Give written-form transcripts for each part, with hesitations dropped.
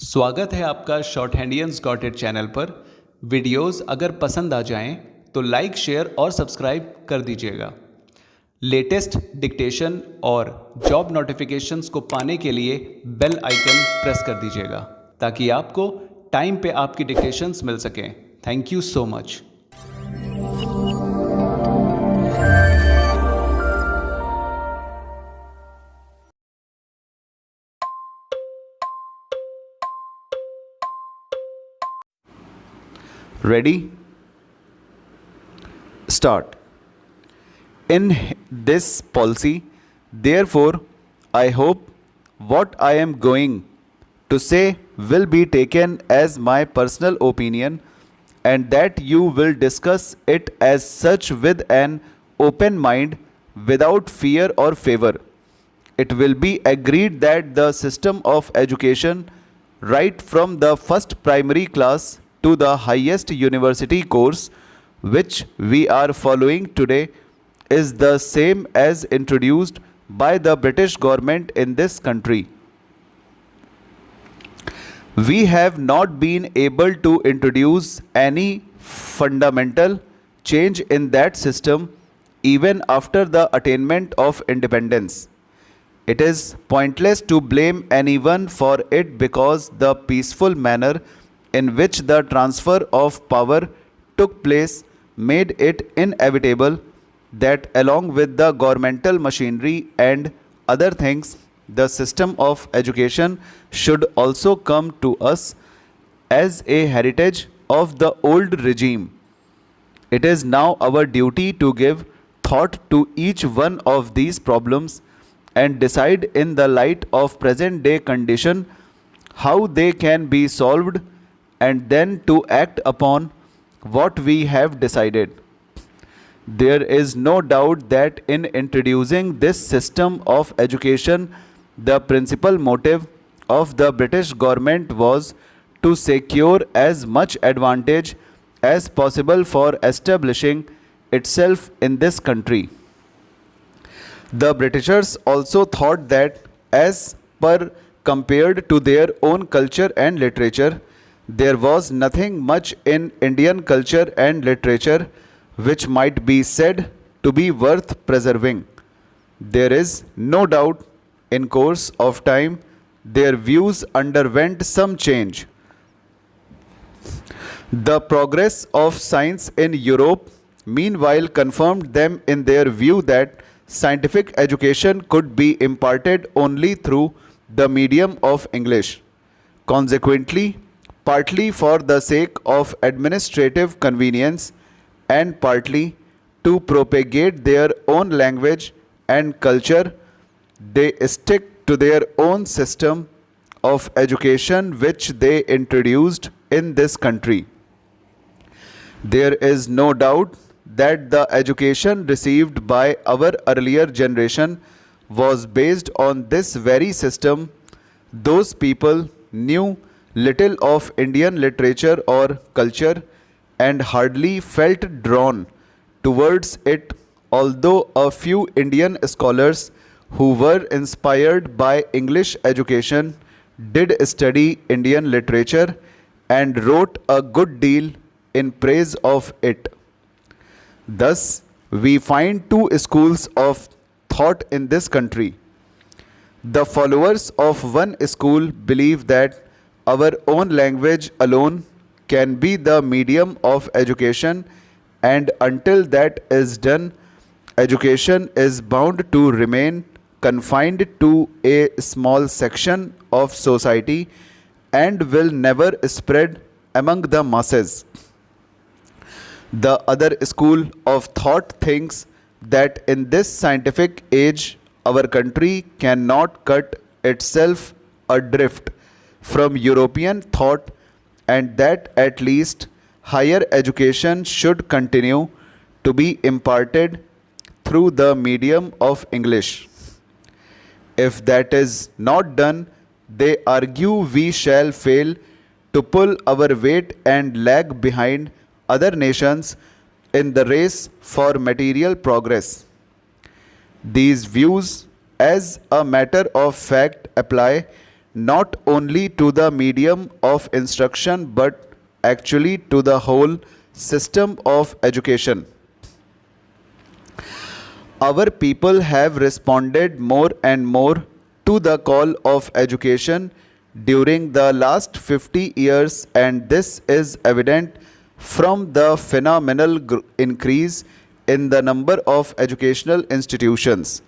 स्वागत है आपका शॉर्ट हैंडियंस गॉट इट चैनल पर। वीडियोस अगर पसंद आ जाएं तो लाइक, शेयर और सब्सक्राइब कर दीजिएगा। लेटेस्ट डिक्टेशन और जॉब नोटिफिकेशंस को पाने के लिए बेल आइकन प्रेस कर दीजिएगा ताकि आपको टाइम पे आपकी डिक्टेशंस मिल सकें। Thank you so much. Ready? Start. In this policy, therefore, I hope what I am going to say will be taken as my personal opinion and that you will discuss it as such with an open mind without fear or favor. It will be agreed that the system of education, right from the first primary class to the highest university course, which we are following today, is the same as introduced by the British government in this country. We have not been able to introduce any fundamental change in that system even after the attainment of independence. It is pointless to blame anyone for it because the peaceful manner in which the transfer of power took place made it inevitable that along with the governmental machinery and other things, the system of education should also come to us as a heritage of the old regime. It is now our duty to give thought to each one of these problems and decide in the light of present day condition how they can be solved and then to act upon what we have decided. There is no doubt that in introducing this system of education, the principal motive of the British government was to secure as much advantage as possible for establishing itself in this country. The Britishers also thought that as per compared to their own culture and literature, there was nothing much in Indian culture and literature which might be said to be worth preserving. There is no doubt in course of time their views underwent some change. The progress of science in Europe meanwhile confirmed them in their view that scientific education could be imparted only through the medium of English. Consequently, partly for the sake of administrative convenience and partly to propagate their own language and culture, they stick to their own system of education which they introduced in this country. There is no doubt that the education received by our earlier generation was based on this very system. Those people knew little of Indian literature or culture and hardly felt drawn towards it, although a few Indian scholars who were inspired by English education did study Indian literature and wrote a good deal in praise of it. Thus, we find two schools of thought in this country. The followers of one school believe that our own language alone can be the medium of education, and until that is done, education is bound to remain confined to a small section of society and will never spread among the masses. The other school of thought thinks that in this scientific age, our country cannot cut itself adrift from European thought and that at least higher education should continue to be imparted through the medium of English. If that is not done, they argue we shall fail to pull our weight and lag behind other nations in the race for material progress. These views, as a matter of fact, apply not only to the medium of instruction but actually to the whole system of education. Our people have responded more and more to the call of education during the last 50 years, and this is evident from the phenomenal increase in the number of educational institutions.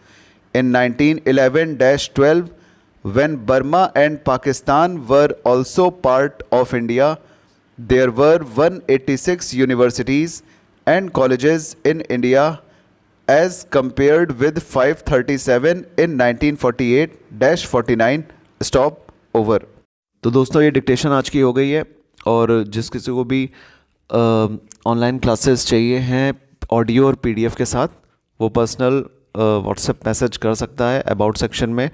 In 1911-12, when Burma and Pakistan were also part of India, there were 186 universities and colleges in India as compared with 537 in 1948-49. Stop over. तो दोस्तों ये dictation आज की हो गई है, और जिस किसी को भी ऑनलाइन क्लासेस चाहिए हैं ऑडियो और पीडीएफ के साथ, वो पर्सनल व्हाट्सएप मैसेज कर सकता है। अबाउट सेक्शन में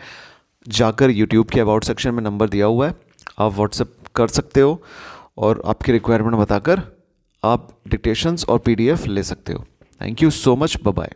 जाकर यूट्यूब के अबाउट सेक्शन में नंबर दिया हुआ है, आप व्हाट्सएप कर सकते हो और आपकी रिक्वायरमेंट बताकर आप डिक्टेशंस और पीडीएफ ले सकते हो। Thank you so much, bye bye.